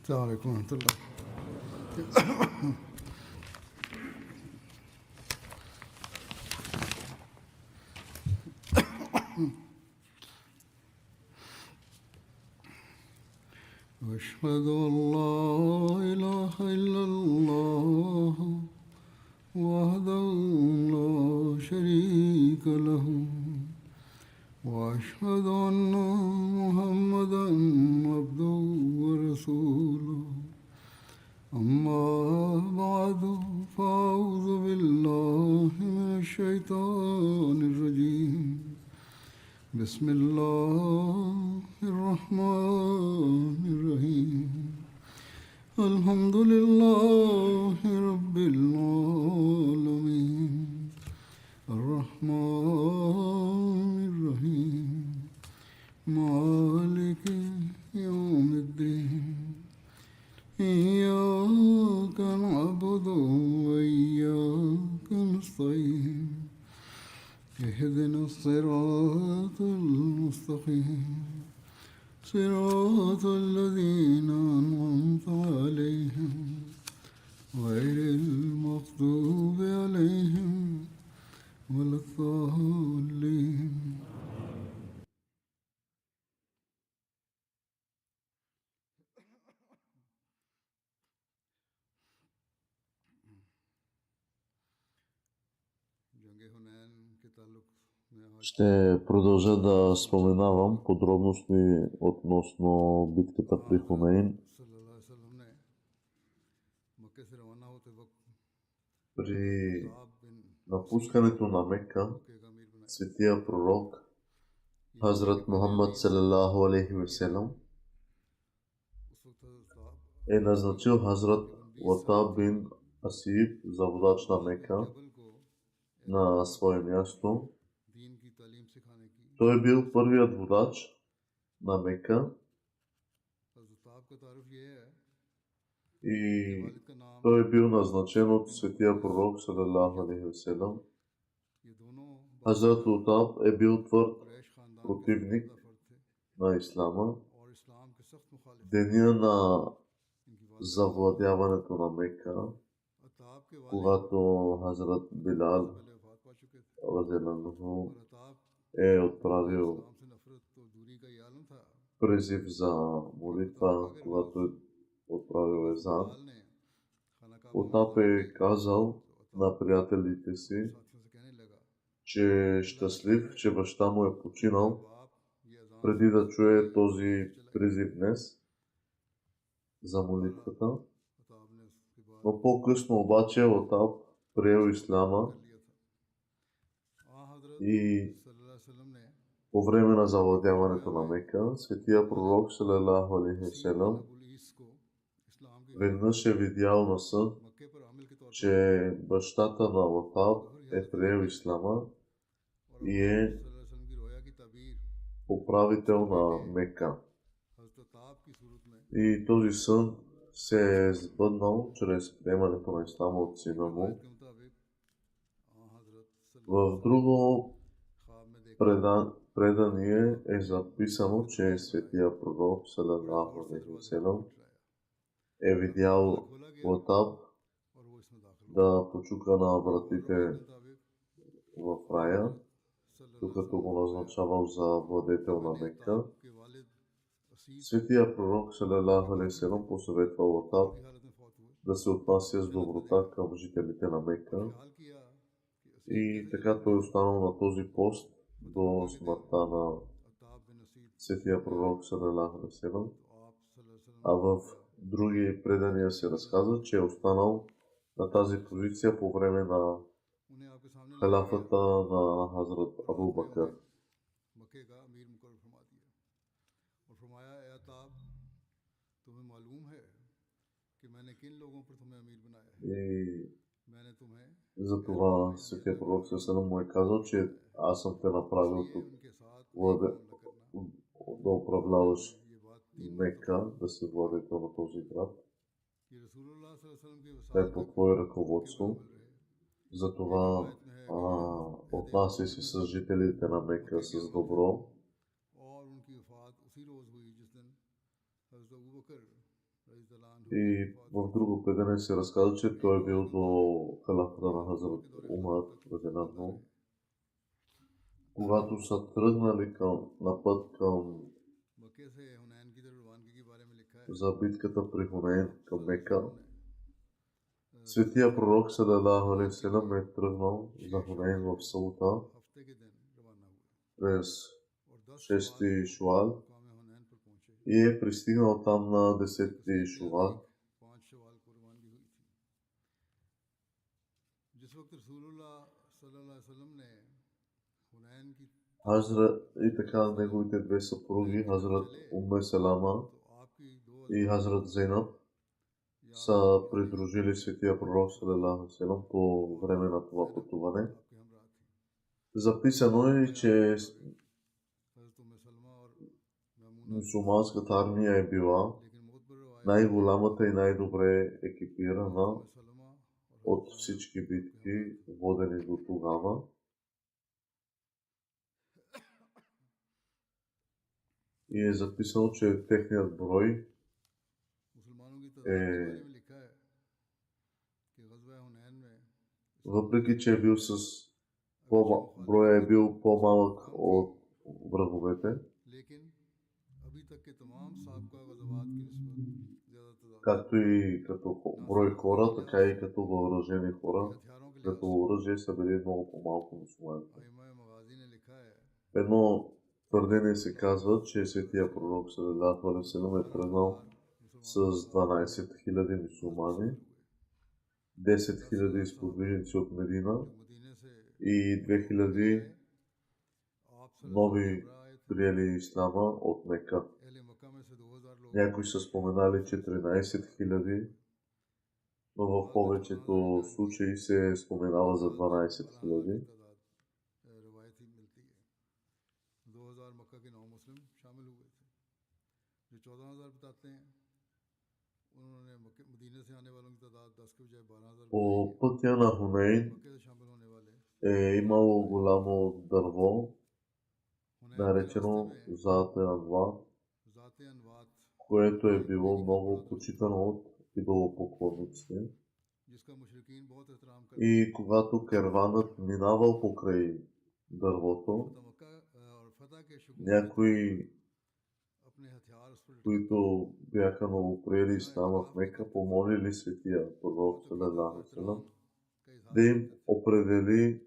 السلام عليكم ورحمة الله. أشهد أن لا إله إلا الله وحده لا شريك له وأشهد أن محمدا عبده ورسوله أما بعد فأعوذ بالله من الشيطان الرجيم بسم الله الرحمن الرحيم الحمد لله رب العالمين الرحمن الرحيم مالك يوم الدين إياك نعبد وإياك نستعين اهدنا الصراط المستقيم صراط الذين أنعمت عليهم غير المغضوب عليهم ولا الضالين. Ще продължа да споменавам подробности относно битката при Хунейн. При напускането на Мека, светия пророк Хазрат Мухаммад салалаху алейхи ва салям е назначил Хазрат Утаб бин Асиб за водач на Мека на свое място. Той е бил първият водач на Мека и той е бил назначен от светия пророк салалаху алейхи ва салям. Хазрат Утаб е бил твърд противник на ислама. Деня на завладяването на Мека, когато Хазрат Билал разделено е отправил призив за молитва, когато е отправил езан, Утаб е казал на приятелите си, че е щастлив, че баща му е починал преди да чуе този призив днес за молитвата. Но по-късно обаче Утаб приел исляма и по време на завладяването на Мека, светия пророк салалаху алейхи ва салям веднъж е видял на сън, че бащата на Утаб е приел исляма и е управител на Мека. И този сън се е сбъднал чрез приемането на ислама от сина му. В друго предание е записано, че светия пророк салалаху алейхи ва салям е видял Утаб да почука на вратите в рая, докато го назначавал за владетел на Мека. Светия пророк салалаху алейхи ва салям посъветвал Утаб да се отнася с доброта към жителите на Мека. И така той останал на този пост до смъртта на светия пророк салалаху алейхи ва салям. А в други предания се разказва, че е останал на тази позиция по време на халафата на Хазрат Абу Бакър. И затова светия пророк салалаху му е казал, че аз съм те направил тук да управляваш Мека, да се владетел на този град. Те е под твое ръководство. Затова отнася се с жителите на Мека с добро И в друго предание се разказва, че той е бил до халафата на Хазрат Умар, разеднадно. Когато са тръгнали на път за битката при Хунейн към Мека, светия пророк салалаху алейхи ва салям е тръгнал за Хунейн в събота през 6 Шуал и е пристигнал там на 10 Шуал. И така неговите две съпруги, Хазрат Умме Салама и Хазрат Зейнаб, са придружили светия пророк салалаху алейхи ва салям по време на това пътуване. Записано е, че мюсюлманската армия е била най-голямата и най-добре екипирана от всички битки, водени до тогава. И е записано, че техният брой е, въпреки че е бил броя е бил по-малък от враговете, както и като брой хора, така и като въоръжени хора. Като оръжие са били много по-малко мюсюлманите. Едно твърдение се казва, че светия пророк салалаху алейхи ва салям е тръгнал с 12 000 мюсюлмани, 10 000 сподвижници от Медина и 2000 нови приели ислама от Мека. Някои са споменали 14 000, но в повечето случаи се споменава за 12 000. По пътя на Хунейн е имало голямо дърво, наречено Зат Анват, което е било много почитано от идолопоклонниците. И когато керванът минавал покрай дървото, някои, които бяха новоприели ислама в Мека, помолили светия пророк салалаху алейхи ва салям да им определи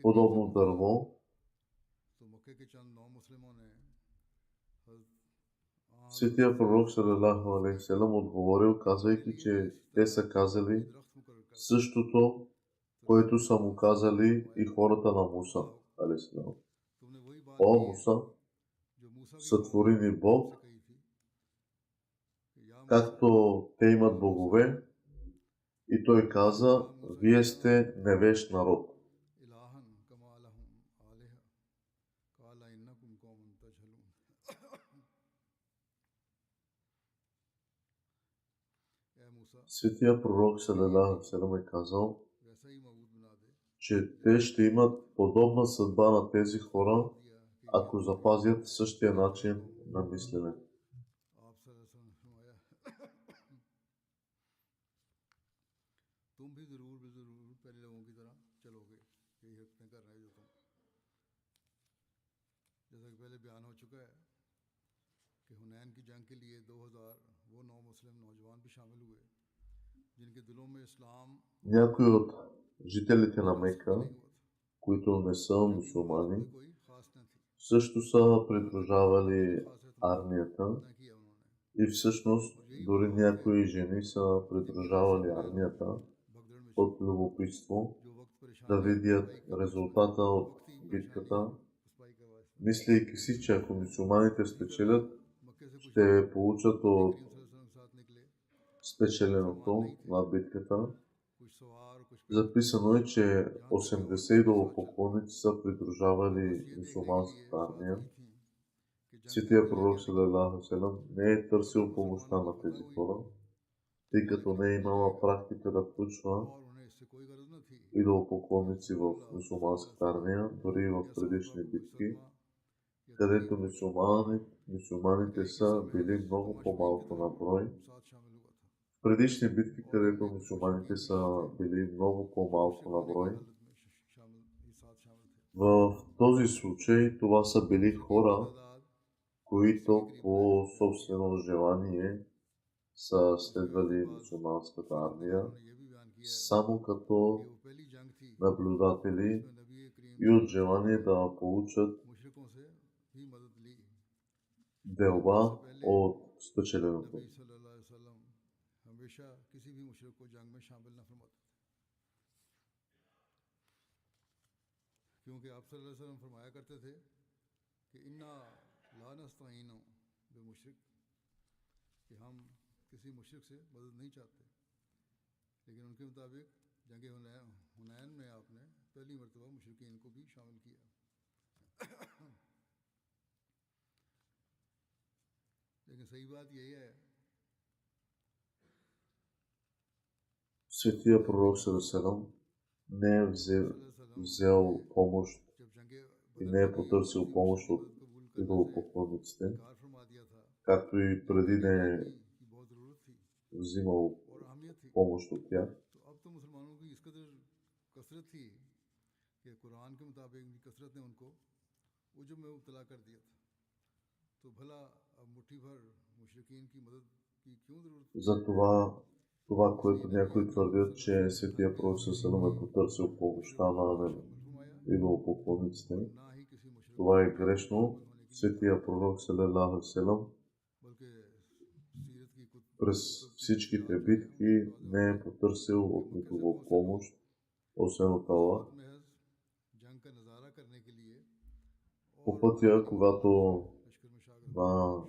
подобно дърво. Светия пророк салалаху алейхи ва салям отговорил, казвайки, че те са казали същото, което са му казали и хората на Муса алейхи салам. О, Муса, сътвори ни Бог, както те имат богове. И той каза, вие сте невещ народ. Светия пророк салалаху алейхи ва салям е казал, че те ще имат подобна съдба на тези хора, ако запазят същия начин на мислене. Някои от жителите на Мека, които не са мюсюлмани, също са придружавали армията и всъщност дори някои жени са придружавали армията от любопитство да видят резултата от битката, мислейки си, че ако мюсюлманите спечелят, ще получат от спечеленото на битката. Записано е, че 80 идолопоклонници са придружавали мюсюлманската армия. Светия пророк салалаху алейхи ва салям не е търсил помощта на тези хора, тъй като не е имала практика да включва идолопоклонници в мюсюлманската армия, дори в предишни битки. където мюсюлманите са били много по-малко на брой. В предишни битки, където мюсюлманите са били много по-малко на брой. В този случай това са били хора, които по собствено желание са следвали мюсюлманската армия само като наблюдатели и от желание да получат делба от спечеленото. क्योंकि आप सल्लल्लाहु अलैहि वसल्लम फरमाया करते थे कि इन्ना ला नस्तईनु बिमुशरिक, कि हम किसी मुशरिक से मदद नहीं चाहते, लेकिन उनके मुताबिक जंग हुनैन में आपने पहली मरतबा मुशरिकीन को भी शामिल किया। लेकिन सही बात यही है, Светия пророк ﷺ не е взел помощ и не е потърсил помощ от идолопоклонниците, както и преди не е взимал помощ от тях. Затова това, което някои твърдят, че Светия пророк ﷺ е потърсил помощта на идолопоклонниците, това е грешно. Светия пророк ﷺ през всичките битки не е потърсил от никого помощ, освен от Аллах. По пътя, когато на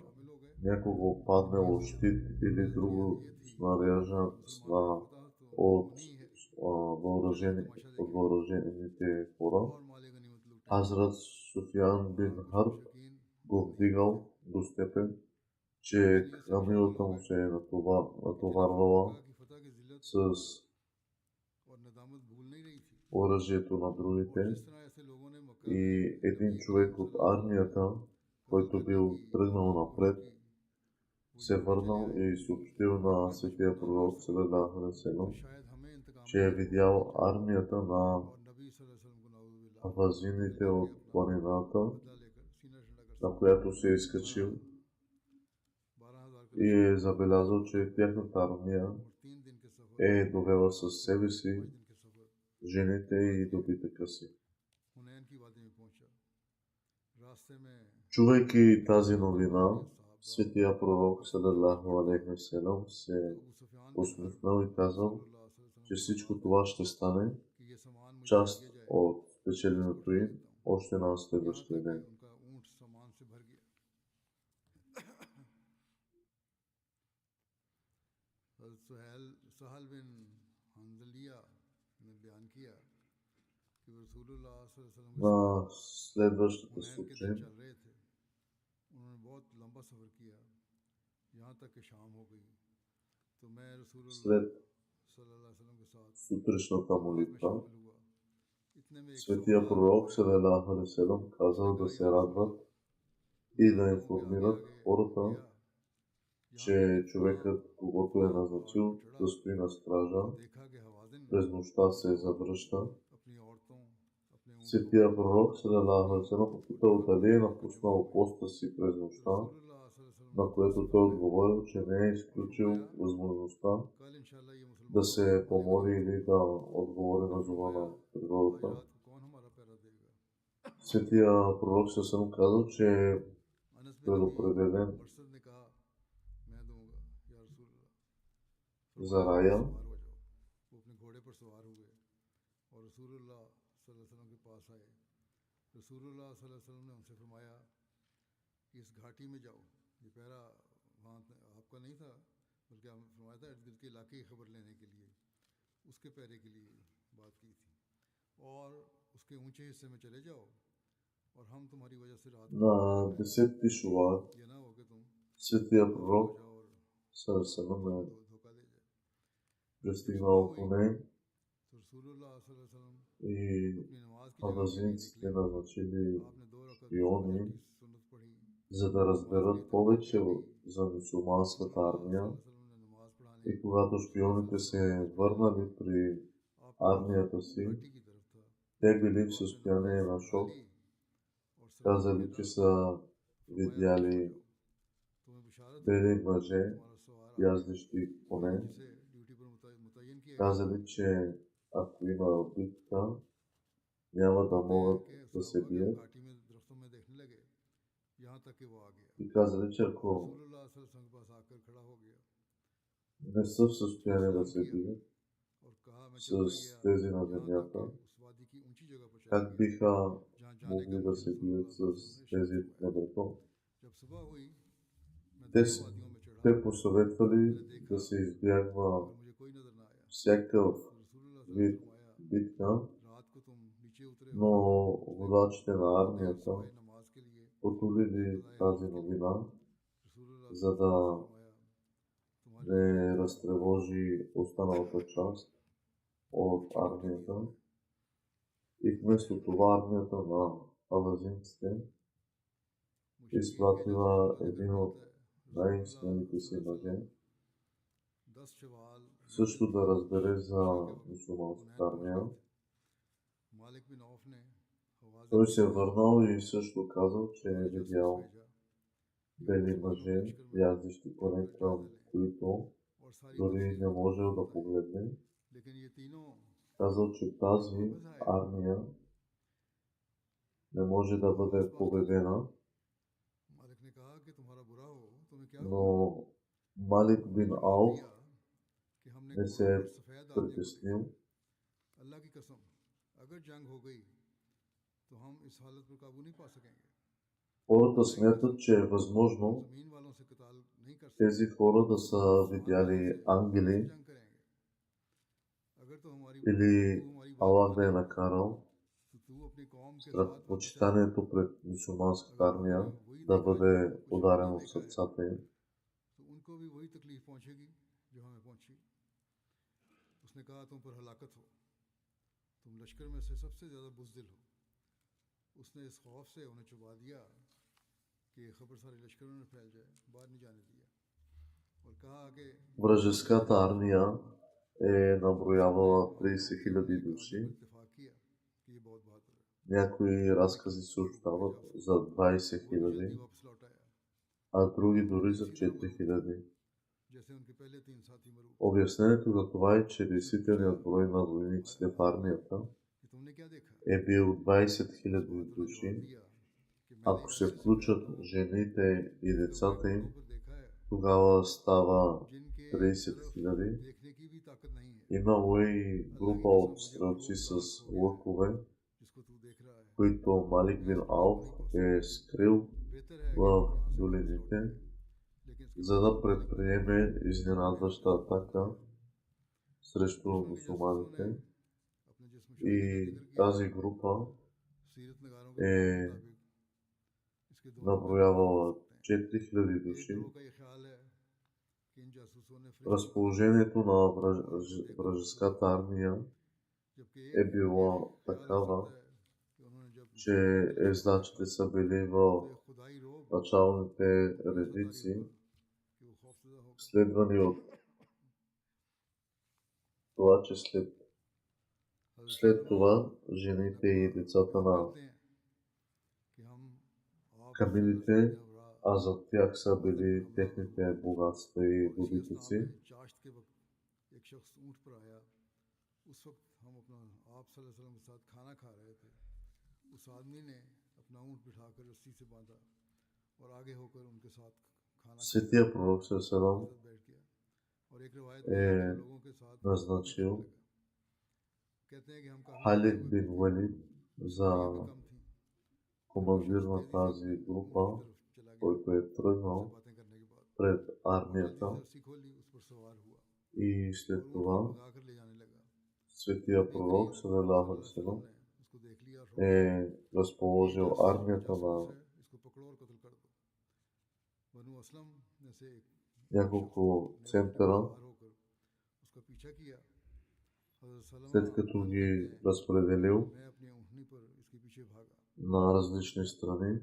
някого падне щит или друго снаряжа от въоръжените хора, Хазрат Суфиян бин Харб го вдигал до степен, че камилата му се е натоварвала с оръжието на другите, и един човек от армията, който бил тръгнал напред, се върнал и съобщил на Светия пророк салалаху алейхи ва салям, че е видял армията на авазините от планината, на която се е изкачил, и е забелязал, че тяхната армия е довела със себе си жените и добитъка си. Чувайки тази новина, Светия пророк салалаху алейхи ва салям се усмихнал и казал, че всичко това ще стане част от спечеленото им още на следващия ден. На следващата случай след сутрешната молитва, Светия пророк салалаху алейхи ва салям казал да се радват и да информират хората, че човекът, когото е назначил да стои на стража, през нощта се завръща. Светия пророк салалаху алейхи ва салям попитал дали е напуснал поста си през нощта, на което той отговорил, че не е изключил възможността да се помоли или да отговори на зова на природата. Светия пророк съм казал, че е предопределен за рая. इस घाटी में जाओ, ये पहरा वहाँ आपका नहीं था, बल्कि आपने फरमाया था इर्द गिर्द के इलाके की खबर लेने के लिए, उसके पहरे के लिए बात की थी, और उसके ऊंचे हिस्से में चले जाओ और हम तुम्हारी वजह से रात на 10 шувал ये ना हो कि तुम Светия пророк салалаху алейхи ва салям е пристигнал в Хунейн и авазинците назначили шпиони за да разберат повече за мюсюлманската армия. И когато шпионите се върнали при армията си, те били в състояние на шок. Казали, че са видяли бели мъже, яздещи коне. Казали, че ако има битка, няма да могат да се бият. И казали, че ако не са в състояние да се бият с тези на земята, как биха могли да се бият с тези в небето? Те посъветвали да се избягва всякакъв вид битка, но водачите на армията потулили тази новина, за да не разтревожи останалата част от армията. И вместо това армията на алазинците изпратила един от най-смелите си мъже, също да разбере за мюсюлманската армия. Той се е върнал и също казал, че е видял бели мъже, яздещи коне, към които дори не можел да погледне. Казал, че тази армия не може да бъде победена, но Малик бин Ауф не се е притеснил. Хората смятат, че е възможно тези хора да са видяли ангели или Аллах да е накарал страхопочитанието пред мюсюлманската армия да бъде ударено в сърцата им. Вражеската армия е наброявала 30 000 души. Някои разкази съобщават за 20 000, а други дори за 4 000. Обяснението за това е, че действителният брой на войниците в армията е бил 20 000 души. Ако се включат жените и децата им, тогава става 30 000. Имало и група от стрелци с лъкове, които Малик бин Ауф е скрил в долините, за да предприеме изненадваща атака срещу мюсюлманите. И тази група е наброявала 4000 души. Разположението на вражеската армия е било такава, че ездачите са били в началните редици, следвани от това, че след това жените и децата на камилите, а зад тях са били техните богатства и добитъци. Светия пророк Селам е назначил Халид бин Валид за командир на тази група, който е тръгнал пред армията, и след това Светия пророк салалаху алейхи ва салям е разположил армията на няколко центъра, след като ги разпределил на различни страни.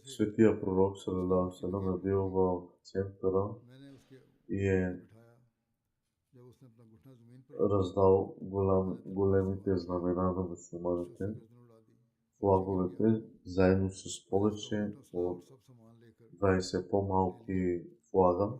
Светия пророк салалаху е бил в центъра и е раздал големите знамена на мусулманите, флаговете, заедно с повече от 20 по-малки флага.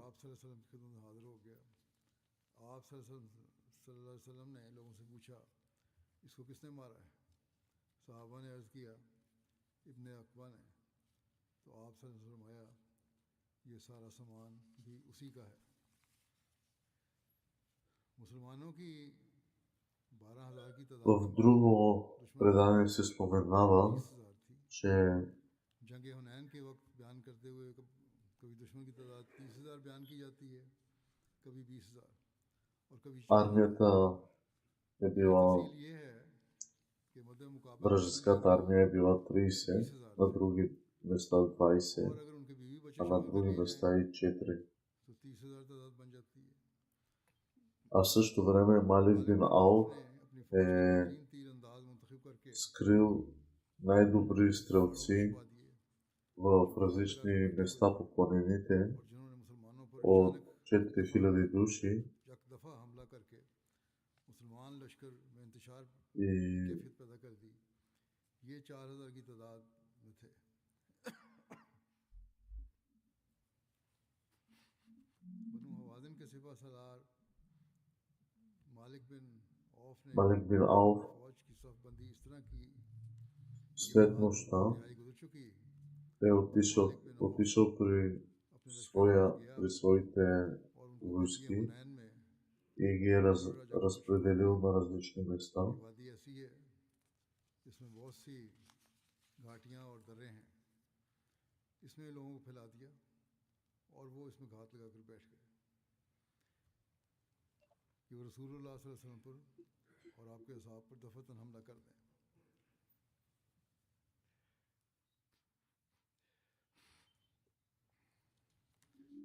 В друго предание се споменава, че армията е била, вражеската армия е била 30, на други места 20, а на други места и 4. А в същото време Малик бин Ауф е скрил най-добри стрелци в различни места по планините от 4000 души и Малик бин Ауф след нощта е отишъл при своите войски и ги е разпределил на различни места.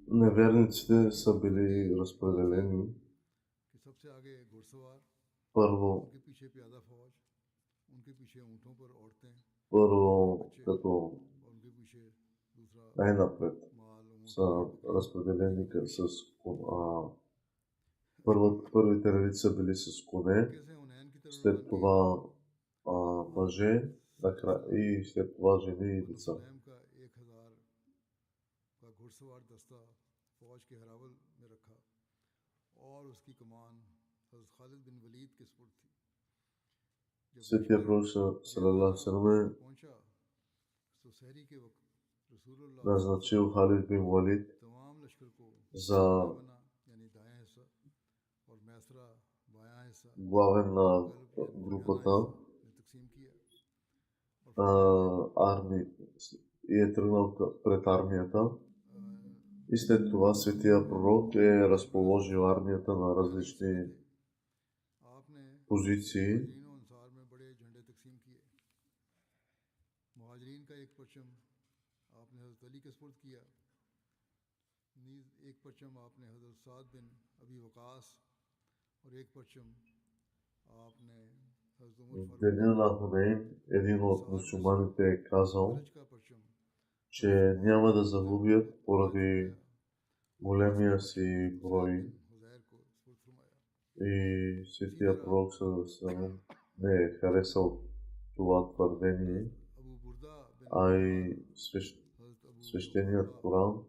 Неверниците са били разпределени първо като най-напред са разпределени с първите редици са били с коне, след това мъже и след това жени и деца. Светия пророк салалаху назначил Халид бин Валид за главен на групата и е тръгнал пред армията. И след това Светия пророк е разположил армията на различни позиции. В деня на Хунейн един от мусулманите е казал, че няма да загубят поради големия си брой. И Светия пророк не е харесал това твърдение, а и свещеният Коран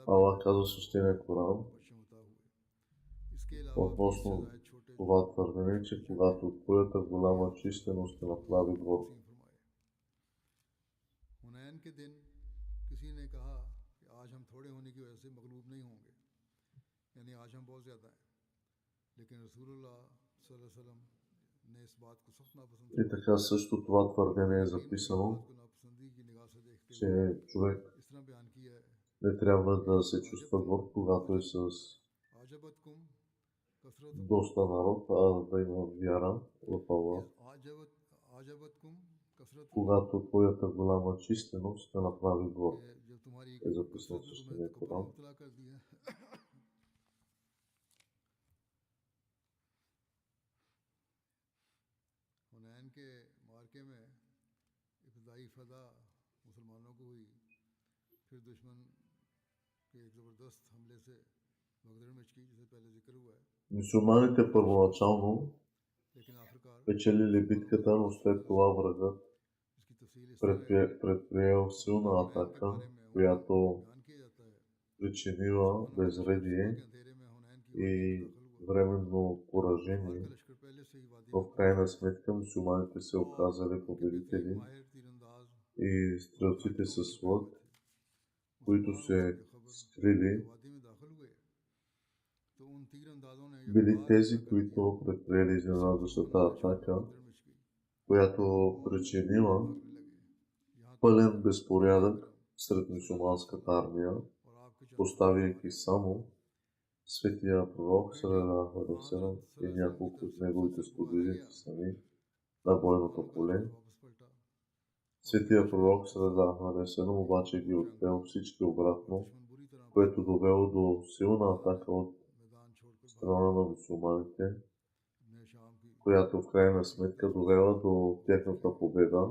Аллах казва в свещения Коран относно това твърдение, че когато твоята голяма численост ще направи двор. И така също това твърдение е записано, че човек не трябва да се чувства горд, когато е с доста народ, а да има вяра в Аллах. Когато твоята голяма численост ще направи горд, е записано в свещения Коран. Мюсюлманите първоначално печелили битката, но след това врагът предприел силна атака, която причинила безредие и временно поражение, но в крайна сметка мюсюлманите се оказали победители и стрелците с лък, които се скрили, били тези, които предприели изненадващата атака, която причинила пълен безпорядък сред мюсюлманската армия, поставяйки само светия пророк салалаху алейхи ва салям и няколко от неговите сподвижници сами на бойното поле. Светия пророк салалаху алейхи ва салям обаче ги отвел всички обратно, което довело до силна атака от страна на мюсюлманите, която в крайна сметка довела до тяхната победа.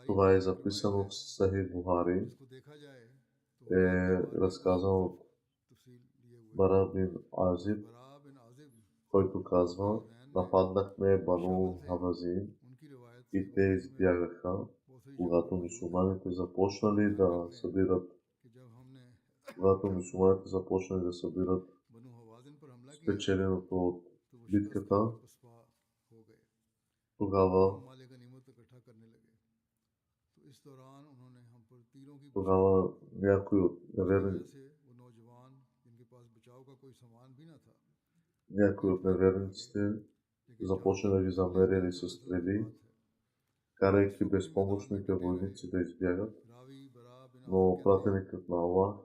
Това е записано в Сахих Бухари, е разказано от Бара бин Азиб, който казва: нападнахме Бану Хавазин и те избягаха, когато мюсюлманите започнали да събират спечеленото от битката. Тогава някои от неверниците започнали да ги замеряли с стрели, карайки безпомощните войници да избягат, но пратеникът на Аллах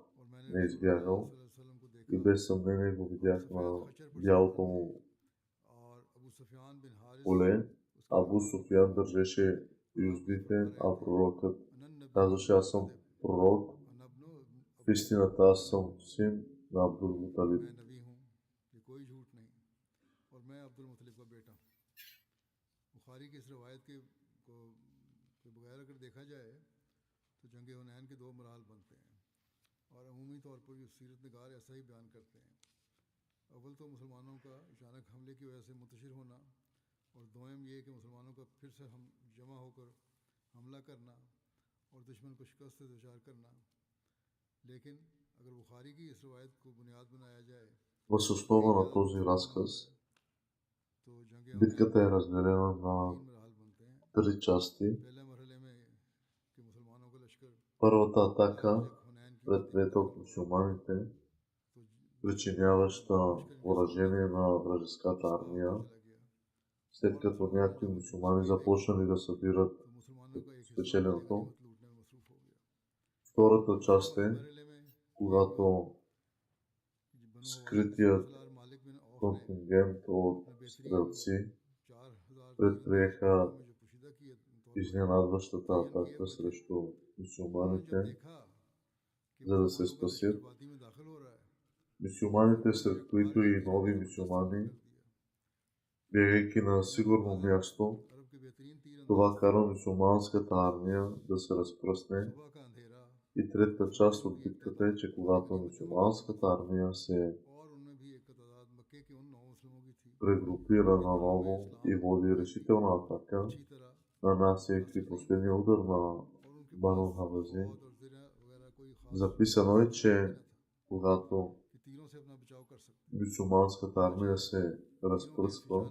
не избягал и без съмнение го видях на бялото му поле. Абу Суфиян държеше юздите, а пророкът казваше: аз съм пророк, в истината аз съм син на Абдул Муталиб. Въз основа на този разказ, битката е разделена на три части. Първата атака, предприета от мюсюлманите, причиняваща поражение на вражеската армия, след като някои мюсюлмани започнали да събират спечеленото. Втората част е, когато скритият контингент от стрелци предприеха изненадващата атака срещу мюсюлманите, за да се спасят. Мюсюлманите, сред които и нови мюсюлмани, бягайки на сигурно място, това кара мюсюлманската армия да се разпръсне. И третата част от битката е, че когато мюсюлманската армия се прегрупира наново и води решителна атака, нанасяйки последния удар на Бану Хавазин. Записано е, че когато мюсюлманската армия се разпръсква,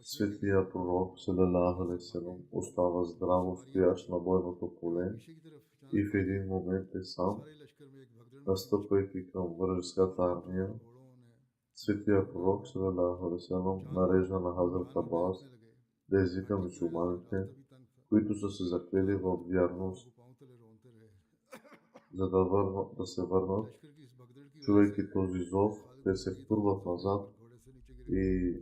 светия пророк салалаху алейхи ва салям остава здраво стоящ на бойното поле и в един момент е сам, настъпвайки към вражеската армия. Светия пророк салалаху алейхи ва салям нарежда на Хазрат Абас да извика мюсюлманите, които са се заклели в вярност, за да се върнат. Чувайки този зов, те се втурват назад и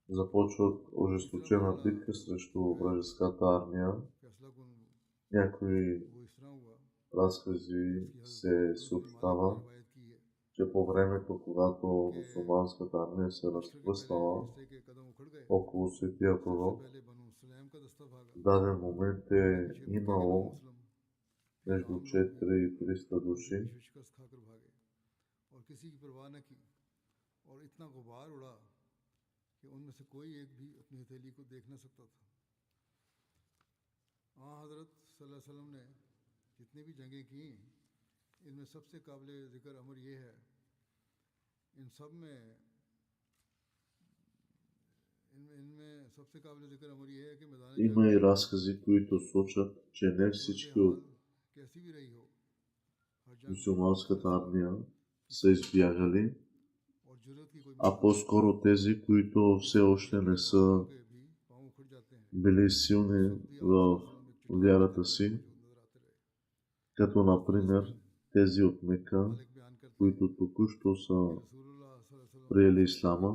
започват ожесточена битка срещу вражеската армия. Някои разкази се съобщава, че по времето, когато мусулманската армия се разпръснала около светия пророк, в даден момент е имало между 4 и 300 души, има и разкази, които сочат, че не всички от мусулманската армия са избягали, а по-скоро тези, които все още не са били силни в вярата си, като например тези от Мека, които току-що са приели ислама.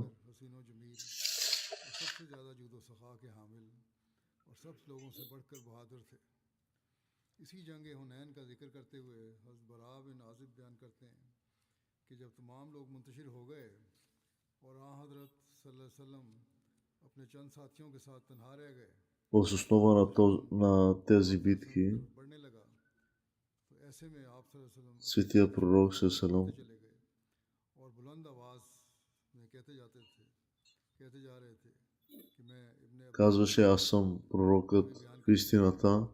इसी जंग हुनैन का जिक्र करते हुए हज़रत बरा बिन आज़िब बयान करते हैं कि जब तमाम लोग मुंतशिर हो गए और हज़रत सल्लल्लाहु अलैहि वसल्लम अपने चंद साथियों के साथ तन्हा रह गए, въз основа на тези битки светия пророк салам казваше: аз съм пророкът в истината,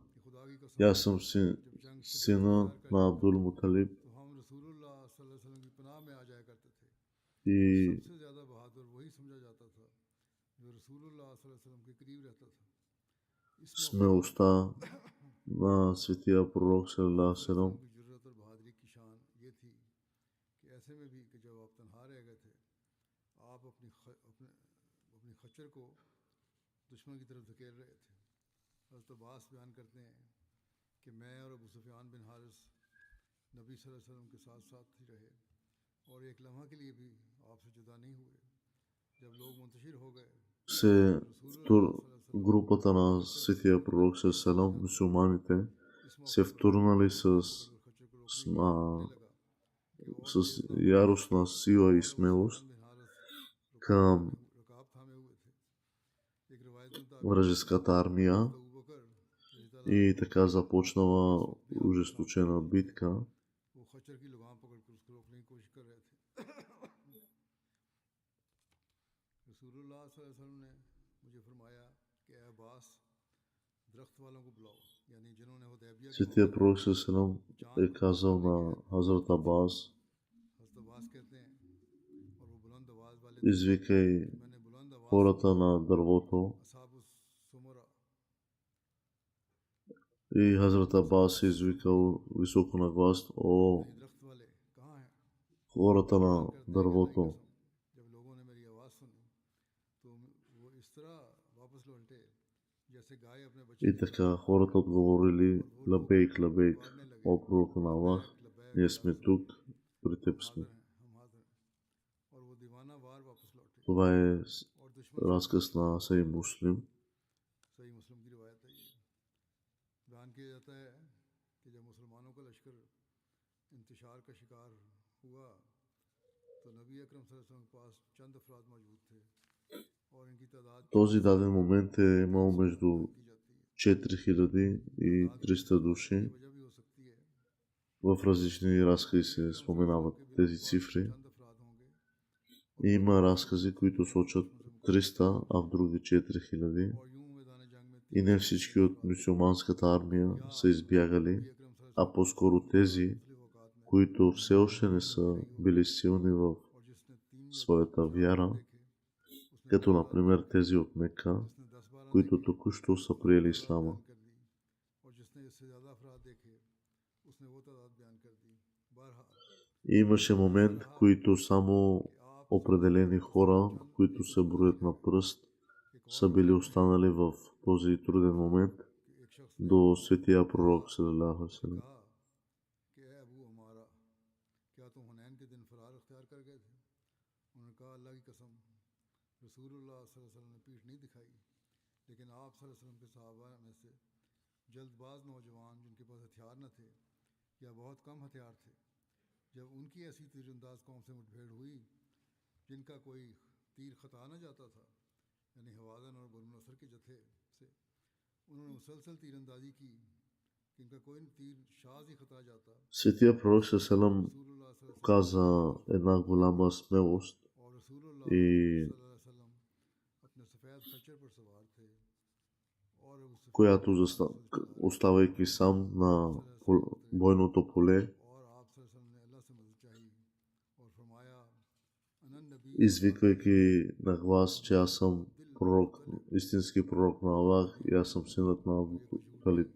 и аз съм сина на Абдул Муталиб. И смелостта на светия пророк саллаллаху алейхи ва саллям कि मैं और अबू सुफियान बिन हारिस नबी सल्लल्लाहु अलैहि वसल्लम के साथ साथ ही रहे और एक लम्हा के लिए भी आपसे जुदा नहीं हुए। जब लोग मुंतशिर हो गए, групата на светия пророк салам, мусулманите се втурнали с яростна сила и смелост към вражеската армия. И така започнала ожесточена битка. Светия пророк салам е казал на Хазрат Абас: извикай хората на дървото. И Хазрат Абас е извикал високо на глас: о, хората на дървото. И така хората отговорили: лабейк, лабейк, о пророка на Аллах, ние сме тук, при теб сме. Това е разказ на Сахих Муслим. Този даден момент е имал между 4000 и 300 души. В различни разкази се споменават тези цифри. И има разкази, които сочат 300, а в други 4000. И не всички от мюсюлманската армия са избягали, а по-скоро тези, които все още не са били силни в своята вяра, като например тези от Мека, които току-що са приели ислама. И имаше момент, които само определени хора, които се броят на пръст, са били останали в този труден момент до светия пророк саллаллаху алейхи ва саллям. जब उनकी ऐसी तीरंदाज कौम से मुठभेड़ हुई जिनका कोई तीर खता न जाता था, यानी हवाजन और बनु नसर के जत्थे से उन्होंने मुसलसल तीरंदाजी की कि इनका कोई तीर शाज ही खता जाता। Светия пророк Селам каза една голяма смелост и която оставайки сам на бойното поле, извиквайки на глас, че аз съм пророк, истински пророк на Аллах и аз съм синът на Абу Талиб.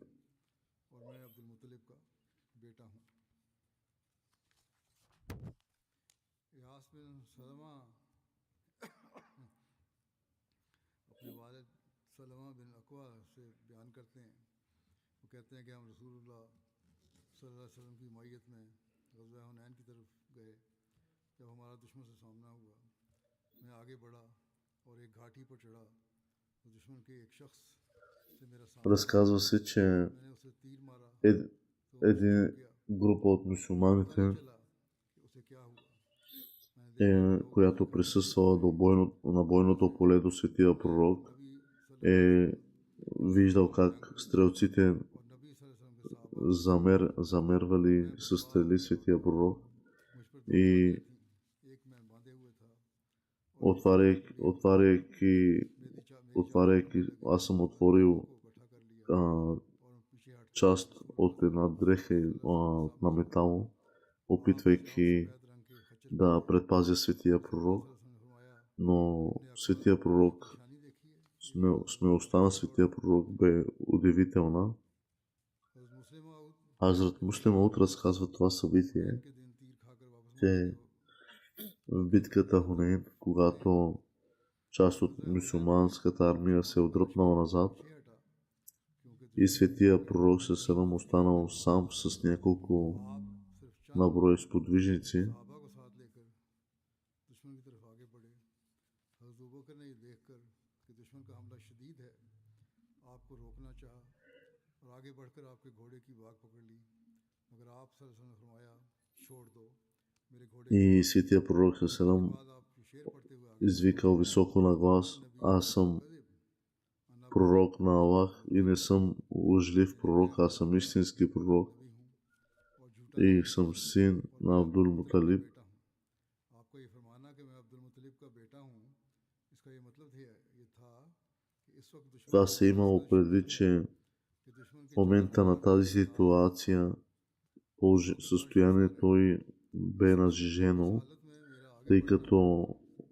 कहते हैं कि हम रसूलुल्लाह सल्लल्लाहु अलैहि वसल्लम की मायत में ग़ज़वा हुनैन की तरफ गए। जब हमारा दुश्मन से सामना हुआ, मैं आगे बढ़ा और एक घाटी पर चढ़ा तो दुश्मन के एक शख्स से मेरा सामना, разказва се, че मैंने उसे तीर मारा един група от мюсюлманите, която присъствала на бойното поле до светия пророк, е виждал как стрелците замервали със стрели светия пророк и отваряйки, аз съм отворил част от една дреха на метал, опитвайки да предпазя светия пророк, но светия пророк, смелостта на светия пророк бе удивителна. Хазрат Муслим Мауд разказва това събитие, че в битката Хунейн, когато част от мюсюлманската армия се отдръпнала назад и светия пророк ﷺ останал сам с няколко наброй сподвижници, и светия пророк ﷺ извикал високо на глас: аз съм пророк на Аллах и не съм лъжлив пророк, аз съм истински пророк и съм син на Абдул Муталиб. Това се имало предвид, че в момента на тази ситуация състоянието й бе нажежено, тъй като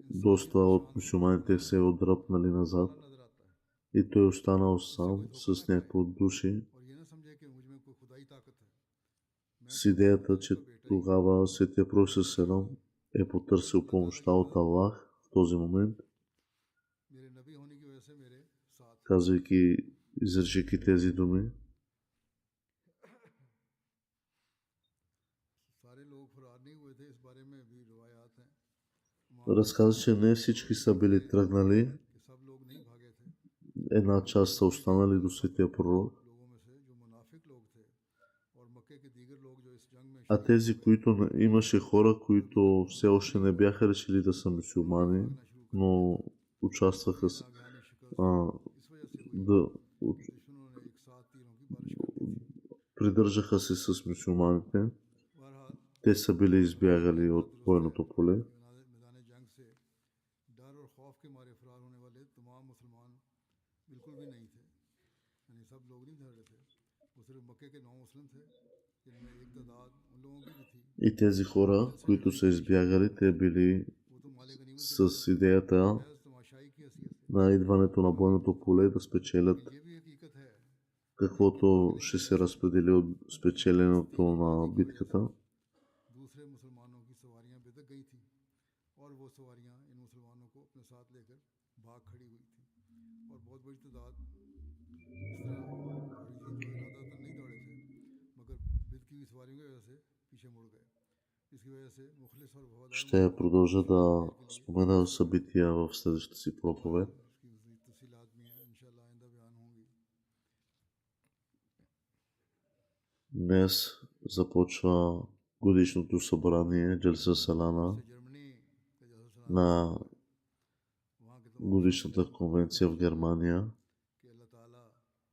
доста от мюсюлманите се отдръпнали назад и той останал сам с няколко души с идеята, че тогава светия пророк ﷺ е потърсил помощта от Аллах в този момент, казвайки, изричайки тези думи. Разказва, че не всички са били тръгнали, една част са останали до светия пророк, а тези, които имаше хора, които все още не бяха решили да са мюсюлмани, но участваха придържаха се с мюсюлманите, те са били избягали от бойното поле. И тези хора, които са избягали, те били с идеята на идването на бойното поле да спечелят каквото ще се разпредели от спечеленото на битката. Ще продължа да спомена събития в следващата си проповед. Днес започва годишното събрание Джалса Салана на годишната конвенция в Германия.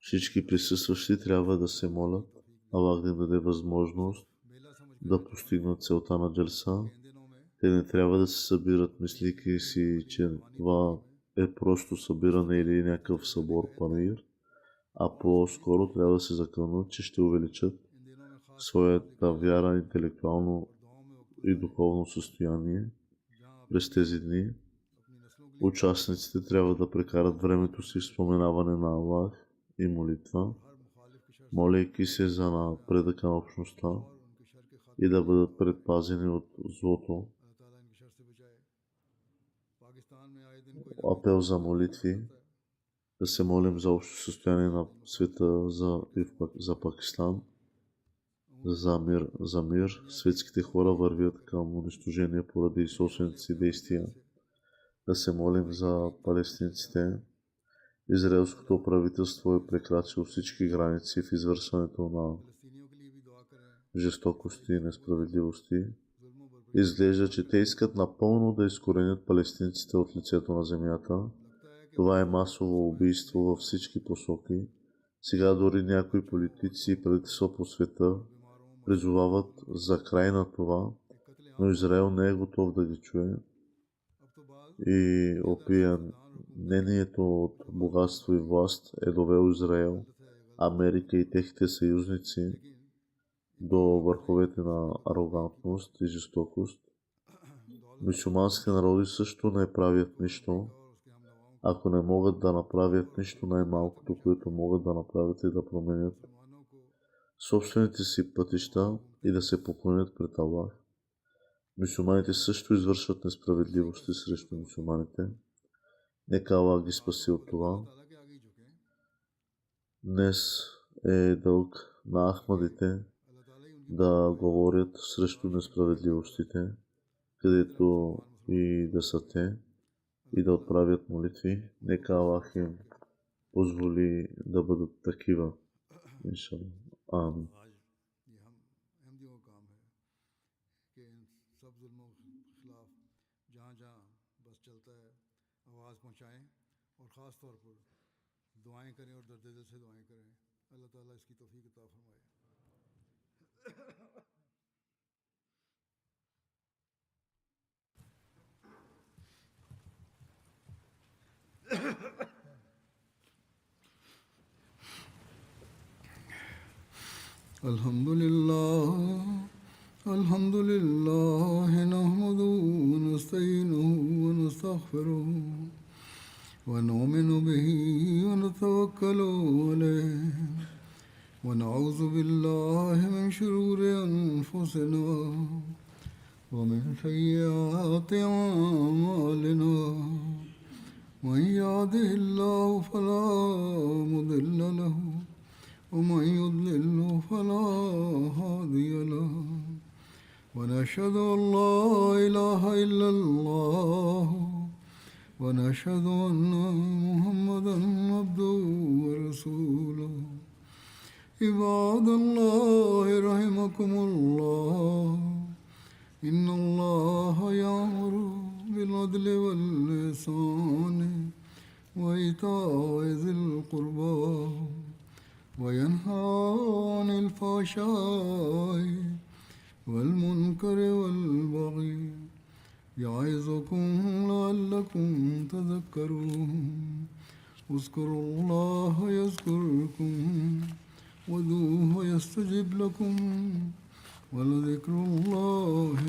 Всички присъстващи трябва да се молят, Аллах да им даде възможност да постигнат целта на Джалса. Те не трябва да се събират, мислики си, че това е просто събиране или някакъв събор панир, а по-скоро трябва да се закълнат, че ще увеличат своята вяра, интелектуално и духовно състояние през тези дни. Участниците трябва да прекарат времето си в споменаване на Аллах и молитва, молейки се за напредъка на общността и да бъдат предпазени от злото. Апел за молитви, да се молим за общо състояние на света, за Пакистан, за мир. Светските хора вървят към унищожение поради собствените си действия. Да се молим за палестинците. Израелското правителство е прекрачило всички граници в извършването на жестокости и несправедливости. Изглежда, че те искат напълно да изкоренят палестинците от лицето на земята. Това е масово убийство във всички посоки. Сега дори някои политици и правителства по света призовават за край на това, но Израел не е готов да ги чуе. И опиянението от богатство и власт е довел Израел, Америка и техните съюзници до върховете на арогантност и жестокост. Мюсюлмански народи също не правят нищо. Ако не могат да направят нищо, най-малкото, което могат да направят е да променят собствените си пътища и да се поклонят пред Аллах. Мюсюлманите също извършват несправедливости срещу мюсюлманите. Нека Аллах ги спаси от това. Днес е дълг на ахмадите да говорят срещу несправедливостите, където и да са те, и да отправят молитви. Нека Аллах им позволи да бъдат такива. Иншаллах. Амин. الحمد لله نحمده ونستعينه ونستغفره ونؤمن به ونتوكل عليه ونعوذ بالله من شرور أنفسنا ومن سيئات أعمالنا من يهده الله فلا مضل له ومن يضلل فلا هادي له ونشهد أن لا إله إلا الله ونشهد أن محمدا عبده ورسوله عباد الله رحمكم الله إن الله يأمر بالعدل والإحسان وإيتاء ذي القربى وينهى عن الفحشاء والمنكر والبغي يعظكم لعلكم تذكرون اذكروا الله يذكركم وادعوه يستجب لكم ولذكر الله